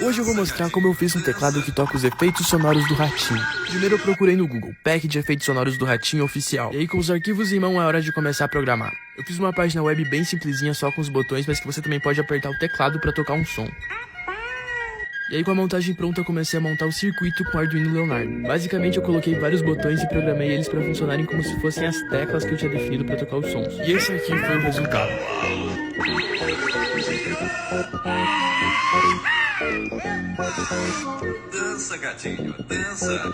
Hoje eu vou mostrar como eu fiz um teclado que toca os efeitos sonoros do Ratinho. Primeiro eu procurei no Google, pack de efeitos sonoros do Ratinho oficial. E aí com os arquivos em mão é hora de começar a programar. Eu fiz uma página web bem simplesinha só com os botões, mas que você também pode apertar o teclado pra tocar um som. E aí com a montagem pronta eu comecei a montar o circuito com o Arduino Leonardo. Basicamente eu coloquei vários botões e programei eles pra funcionarem como se fossem as teclas que eu tinha definido pra tocar os sons. E esse aqui foi o resultado. Dança, gatinho, dança.